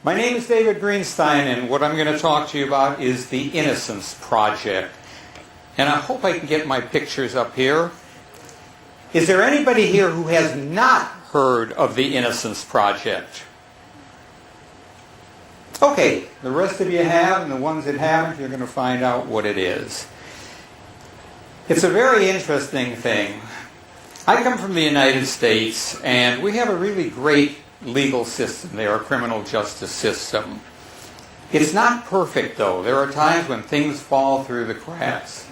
My name is David Greenstein, and what I'm going to talk to you about is the Innocence Project. And I hope I can get my pictures up here. Is there anybody here who has not heard of the Innocence Project? Okay, the rest of you have, and the ones that haven't, you're going to find out what it is. It's a very interesting thing. I come from the United States, and we have a really great legal system there, a criminal justice system. It's not perfect, though. There are times when things fall through the cracks.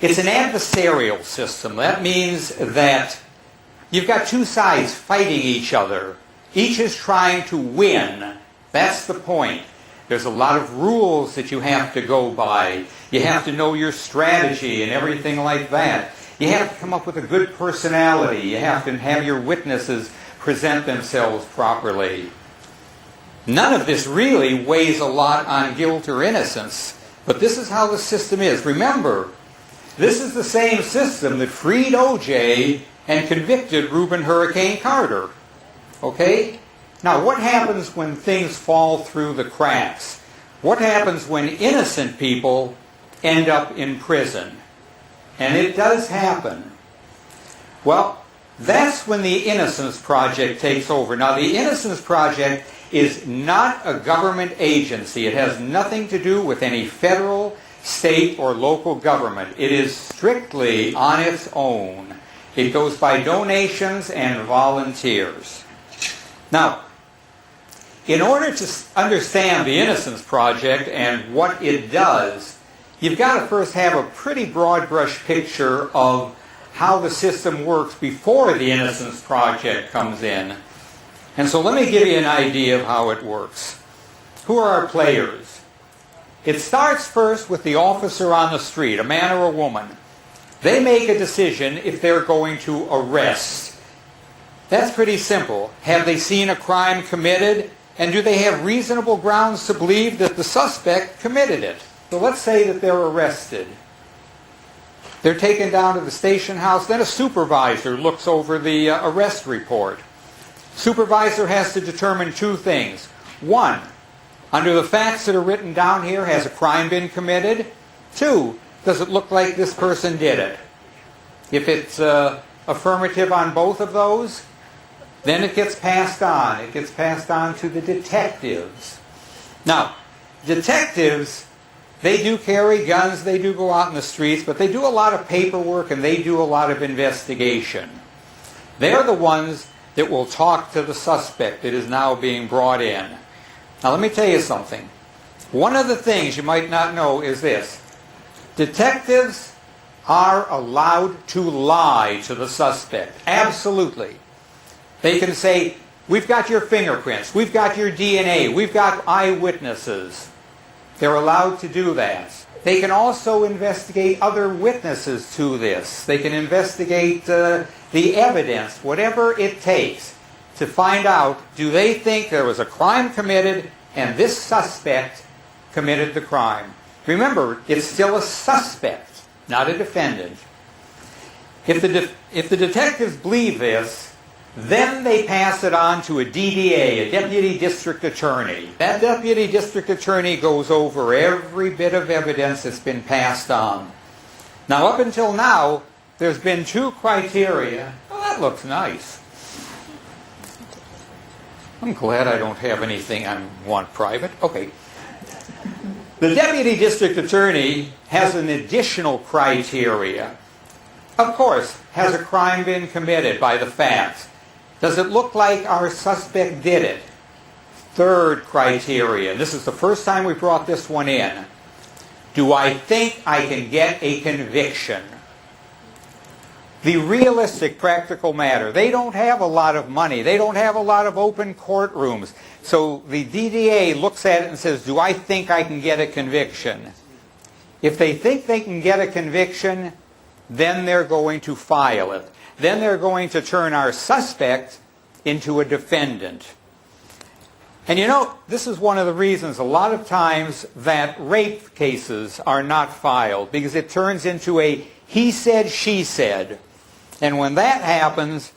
It's an adversarial system. That means that you've got two sides fighting each other. Each is trying to win. That's the point. There's a lot of rules that you have to go by. You have to know your strategy and everything like that. You have to come up with a good personality. You have to have your witnesses present themselves properly. None of this really weighs a lot on guilt or innocence, but this is how the system is. Remember, this is the same system that freed O.J. and convicted Reuben Hurricane Carter. Okay? Now, what happens when things fall through the cracks? What happens when innocent people end up in prison? And it does happen. Well, that's when the Innocence Project takes over. Now, the Innocence Project is not a government agency. It has nothing to do with any federal, state, or local government. It is strictly on its own. It goes by donations and volunteers. Now, in order to understand the Innocence Project and what it does, you've got to first have a pretty broad brush picture of how the system works before the Innocence Project comes in. And so let me give you an idea of how it works. Who are our players? It starts first with the officer on the street, a man or a woman. They make a decision if they're going to arrest. That's pretty simple. Have they seen a crime committed? And do they have reasonable grounds to believe that the suspect committed it? So let's say that they're arrested. They're taken down to the station house. Then a supervisor looks over the arrest report. Supervisor has to determine two things. One, under the facts that are written down here, has a crime been committed? Two, does it look like this person did it? If it's affirmative on both of those, then it gets passed on. It gets passed on to the detectives. Now, detectives, they do carry guns, they do go out in the streets, but they do a lot of paperwork and they do a lot of investigation. They're the ones that will talk to the suspect that is now being brought in. Now let me tell you something. One of the things you might not know is this. Detectives are allowed to lie to the suspect. Absolutely. They can say, we've got your fingerprints, we've got your DNA, we've got eyewitnesses. They're allowed to do that. They can also investigate other witnesses to this. They can investigate the evidence, whatever it takes, to find out, do they think there was a crime committed and this suspect committed the crime? Remember, it's still a suspect, not a defendant. If the detectives believe this, then they pass it on to a DDA, a Deputy District Attorney. That Deputy District Attorney goes over every bit of evidence that's been passed on. Now, up until now, there's been two criteria. Oh, that looks nice. I'm glad I don't have anything I want private. Okay. The Deputy District Attorney has an additional criteria. Of course, has a crime been committed by the facts? Does it look like our suspect did it? Third criteria. This is the first time we brought this one in. Do I think I can get a conviction? The realistic, practical matter. They don't have a lot of money. They don't have a lot of open courtrooms. So the DDA looks at it and says, do I think I can get a conviction? If they think they can get a conviction, then they're going to file it. Then they're going to turn our suspect into a defendant. And you know, this is one of the reasons a lot of times that rape cases are not filed, because it turns into a he said, she said. And when that happens,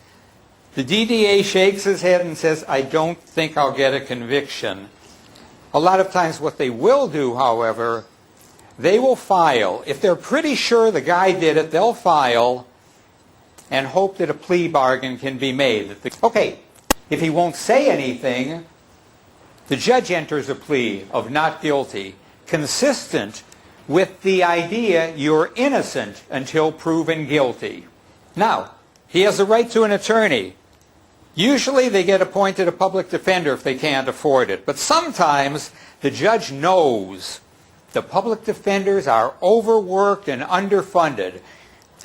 The DDA shakes his head and says, I don't think I'll get a conviction. A lot of times what they will do, however, they will file. If they're pretty sure the guy did it, they'll file and hope that a plea bargain can be made. Okay, if he won't say anything, the judge enters a plea of not guilty, consistent with the idea you're innocent until proven guilty. Now, he has a right to an attorney. Usually they get appointed a public defender if they can't afford it. But sometimes the judge knows the public defenders are overworked and underfunded.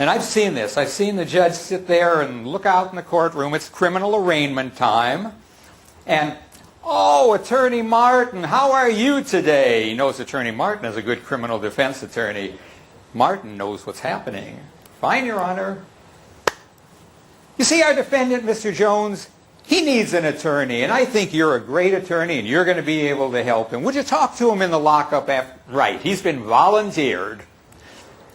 And I've seen this. I've seen the judge sit there and look out in the courtroom. It's criminal arraignment time. And, oh, Attorney Martin, how are you today? He knows Attorney Martin is a good criminal defense attorney. Martin knows what's happening. Fine, Your Honor. You see our defendant, Mr. Jones? He needs an attorney, and I think you're a great attorney, and you're going to be able to help him. Would you talk to him in the lockup after? Right, he's been volunteered.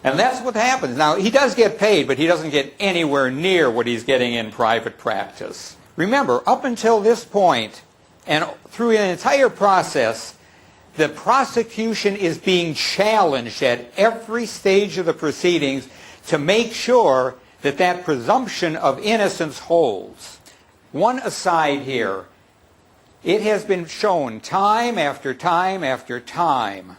And that's what happens. Now, he does get paid, but he doesn't get anywhere near what he's getting in private practice. Remember, up until this point, and through an entire process, the prosecution is being challenged at every stage of the proceedings to make sure that that presumption of innocence holds. One aside here, it has been shown time after time after time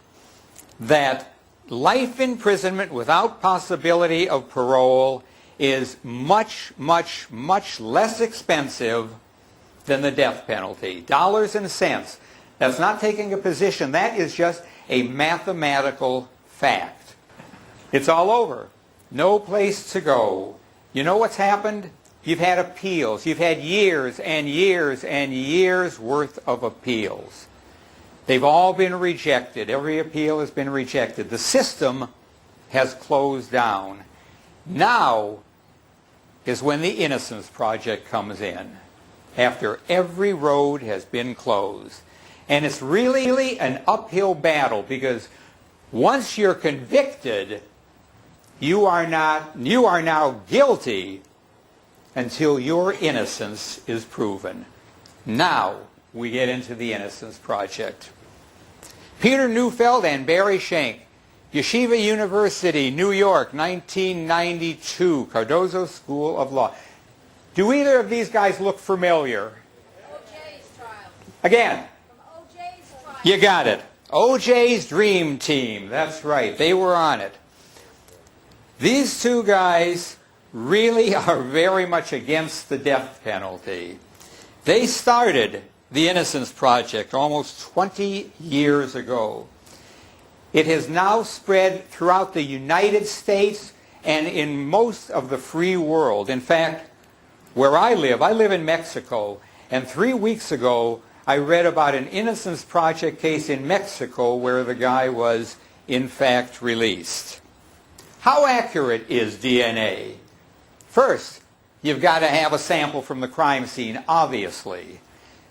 that life imprisonment without possibility of parole is much, much, much less expensive than the death penalty. Dollars and cents. That's not taking a position. That is just a mathematical fact. It's all over. No place to go. You know what's happened? You've had appeals. You've had years and years and years worth of appeals. They've all been rejected. Every appeal has been rejected. The system has closed down. Now is when the Innocence Project comes in, after every road has been closed. And it's really an uphill battle, because once you're convicted, you are now guilty until your innocence is proven. Now we get into the Innocence Project. Peter Neufeld and Barry Schenck, Yeshiva University, New York, 1992, Cardozo School of Law. Do either of these guys look familiar? O.J.'s trial. Again. From O.J.'s trial. You got it. O.J.'s Dream Team. That's right. They were on it. These two guys really are very much against the death penalty. They started the Innocence Project almost 20 years ago. It has now spread throughout the United States and in most of the free world. In fact, where I live in Mexico, and 3 weeks ago I read about an Innocence Project case in Mexico where the guy was in fact released. How accurate is DNA? First, you've got to have a sample from the crime scene, obviously.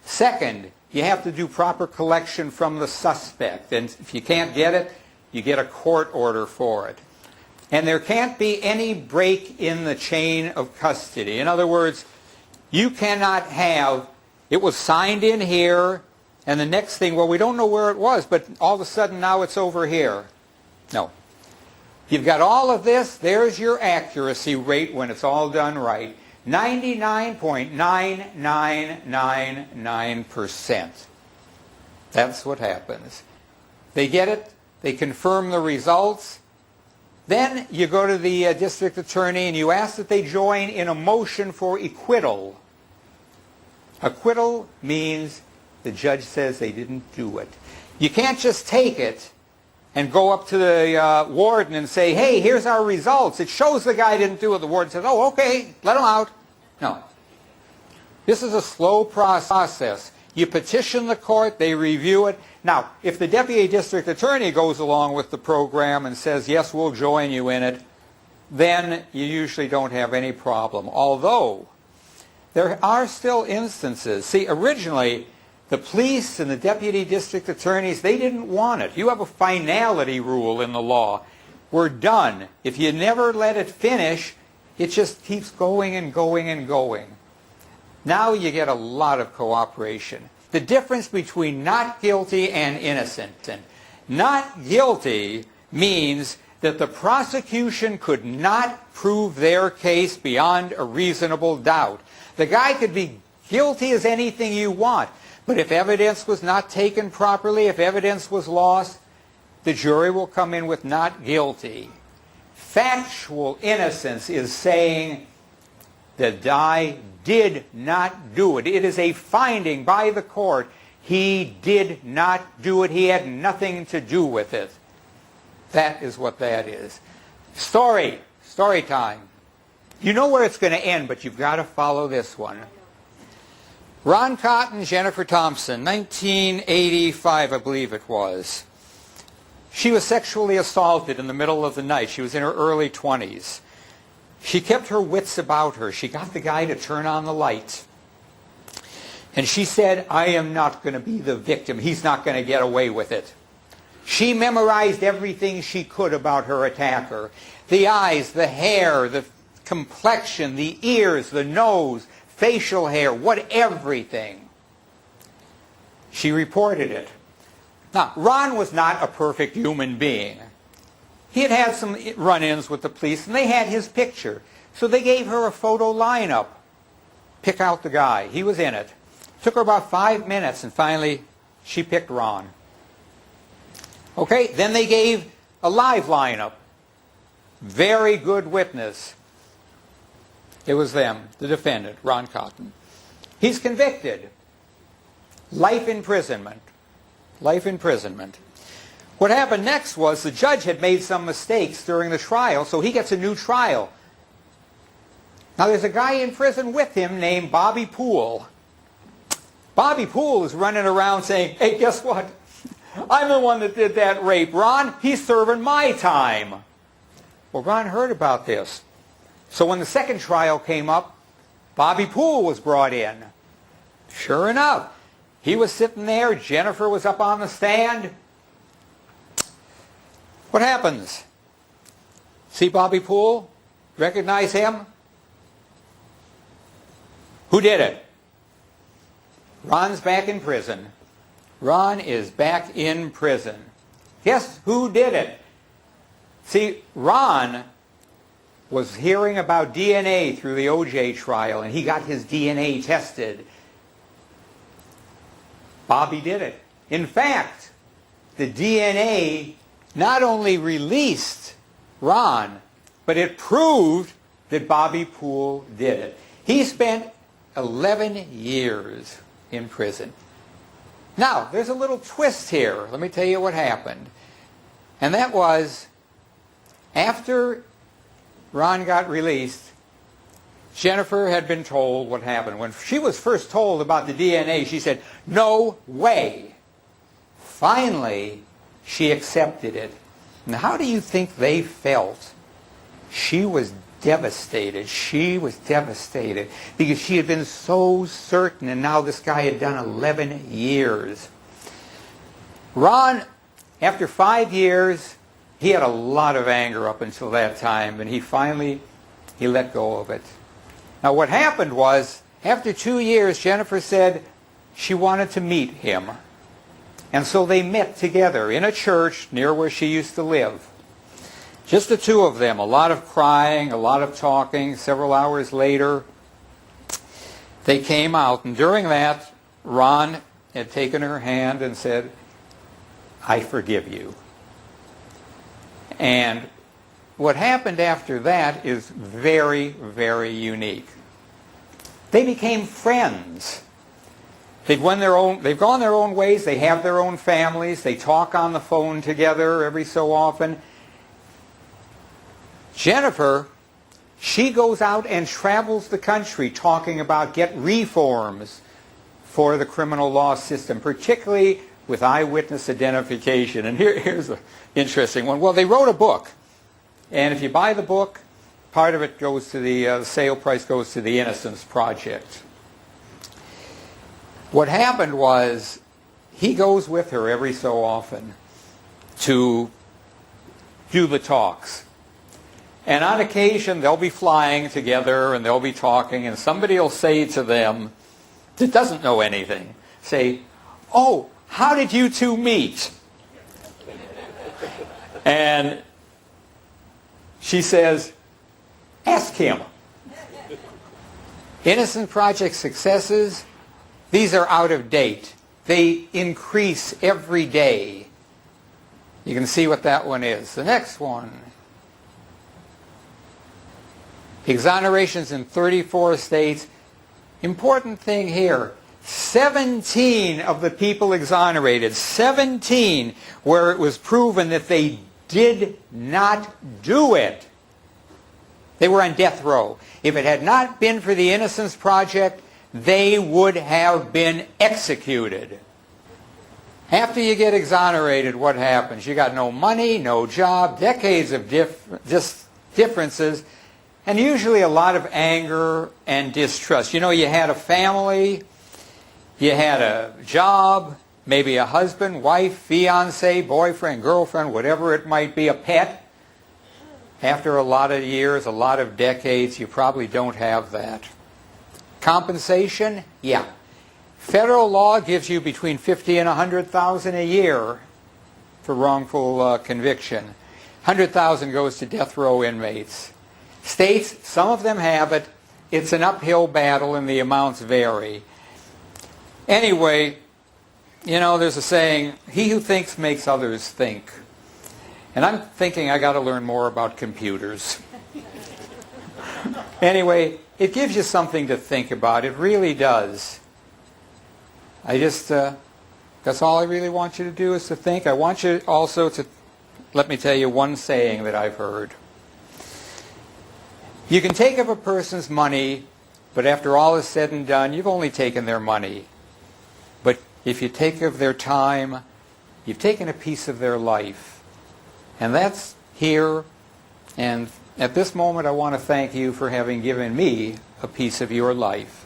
Second, you have to do proper collection from the suspect. And if you can't get it, you get a court order for it. And there can't be any break in the chain of custody. In other words, you cannot have, it was signed in here, and the next thing, well, we don't know where it was, but all of a sudden now it's over here. No. You've got all of this. There's your accuracy rate when it's all done right. 99.9999%. That's what happens. They get it. They confirm the results. Then you go to the district attorney and you ask that they join in a motion for acquittal. Acquittal means the judge says they didn't do it. You can't just take it and go up to the warden and say, hey, here's our results. It shows the guy didn't do it. The warden says, oh, okay, let him out. No. This is a slow process. You petition the court, they review it. Now, if the deputy district attorney goes along with the program and says, yes, we'll join you in it, then you usually don't have any problem. Although, there are still instances. See, originally, the police and the deputy district attorneys, they didn't want it. You have a finality rule in the law. We're done. If you never let it finish, it just keeps going and going and going. Now you get a lot of cooperation. The difference between not guilty and innocent. Not guilty means that the prosecution could not prove their case beyond a reasonable doubt. The guy could be guilty as anything you want, but if evidence was not taken properly, if evidence was lost, the jury will come in with not guilty. Factual innocence is saying the guy did not do it. It is a finding by the court. He did not do it. He had nothing to do with it. That is what that is. Story time. You know where it's going to end, but you've got to follow this one. Ron Cotton, Jennifer Thompson, 1985, I believe it was. She was sexually assaulted in the middle of the night. She was in her early 20s. She kept her wits about her. She got the guy to turn on the light. And she said, I am not going to be the victim. He's not going to get away with it. She memorized everything she could about her attacker. The eyes, the hair, the complexion, the ears, the nose, facial hair, everything. She reported it. Now, Ron was not a perfect human being. He had had some run-ins with the police, and they had his picture. So they gave her a photo lineup. Pick out the guy. He was in it. Took her about 5 minutes, and finally, she picked Ron. Okay, then they gave a live lineup. Very good witness. It was them, the defendant, Ron Cotton. He's convicted. Life imprisonment. Life imprisonment. What happened next was the judge had made some mistakes during the trial, so he gets a new trial. Now there's a guy in prison with him named Bobby Poole. Bobby Poole is running around saying, hey, guess what? I'm the one that did that rape. Ron, he's serving my time. Well, Ron heard about this. So when the second trial came up, Bobby Poole was brought in. Sure enough, he was sitting there. Jennifer was up on the stand. What happens? See Bobby Poole? Recognize him? Who did it? Ron's back in prison. Ron is back in prison. Guess who did it? See, Ron was hearing about DNA through the OJ trial, and he got his DNA tested. Bobby did it. In fact, the DNA not only released Ron, but it proved that Bobby Poole did it. He spent 11 years in prison. Now, there's a little twist here. Let me tell you what happened. And that was, after Ron got released, Jennifer had been told what happened. When she was first told about the DNA, she said, no way. Finally, she accepted it. Now, how do you think they felt? She was devastated. She was devastated because she had been so certain, and now this guy had done 11 years. Ron, after 5 years, he had a lot of anger up until that time, and he let go of it. Now what happened was, after 2 years, Jennifer said she wanted to meet him. And so they met together in a church near where she used to live. Just the two of them, a lot of crying, a lot of talking. Several hours later, they came out. And during that, Ron had taken her hand and said, I forgive you. And what happened after that is very, very unique. They became friends. They've gone their own ways. They have their own families. They talk on the phone together every so often. Jennifer, she goes out and travels the country talking about get reforms for the criminal law system, particularly with eyewitness identification. And here's an interesting one. Well, they wrote a book. And if you buy the book, part of it goes to the sale price goes to the Innocence Project. What happened was he goes with her every so often to do the talks. And on occasion, they'll be flying together and they'll be talking, and somebody will say to them that doesn't know anything, say, "Oh, how did you two meet?" And she says, "Ask him." Innocence Project successes, these are out of date. They increase every day. You can see what that one is. The next one. Exonerations in 34 states. Important thing here. 17 of the people exonerated, 17 where it was proven that they did not do it. They were on death row. If it had not been for the Innocence Project, they would have been executed. After you get exonerated, what happens? You got no money, no job, decades of differences, and usually a lot of anger and distrust. You know, you had a family, you had a job, maybe a husband, wife, fiance, boyfriend, girlfriend, whatever it might be, a pet. After a lot of years, a lot of decades, you probably don't have that. Compensation? Yeah. Federal law gives you between $50,000 and $100,000 a year for wrongful conviction. $100,000 goes to death row inmates. States, some of them have it. It's an uphill battle and the amounts vary. Anyway, you know, there's a saying, he who thinks makes others think. And I'm thinking I got to learn more about computers. Anyway, it gives you something to think about. It really does. That's all I really want you to do is to think. I want you also to, let me tell you one saying that I've heard. You can take up a person's money, but after all is said and done, you've only taken their money. But if you take of their time, you've taken a piece of their life. And that's here, and at this moment I want to thank you for having given me a piece of your life.